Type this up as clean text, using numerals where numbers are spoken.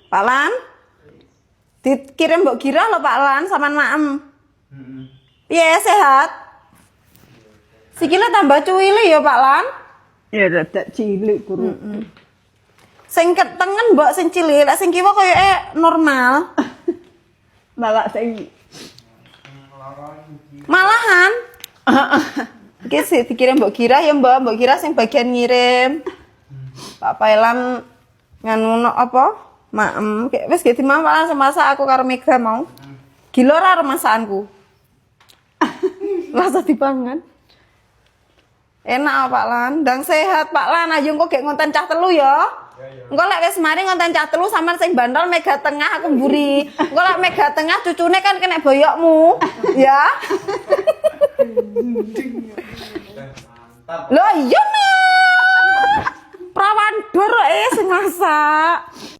Pak Lan. Dikirim Mbok Gira lho Pak Lan sama Maem. Iya, sehat. Sikile tambah cuwili ya Pak Lan. Ya rada cilik guru. Sing ketengen Mbok sing cilik, sing kiwa koyoke normal. Malah sing Malahan. Iki sih dikirim Mbok Gira ya Mbok Gira sing bagian ngirim. Pak Pailan nganu apa? Maem, wis gitu mau malah semasa aku karo Mega mau. Gila ora masakanku. Rasa dipangan. Enak Pak Lan, ndang sehat Pak Lan. Ayo engko gek ngonten cah telu ya. Engko lek wis mari ngonten cah telu sampean sing bandol Mega tengah aku mburi. Engko lek Mega tengah cucune kan kena boyokmu. Ya. Loh iya nah. Prawan dor sing masak.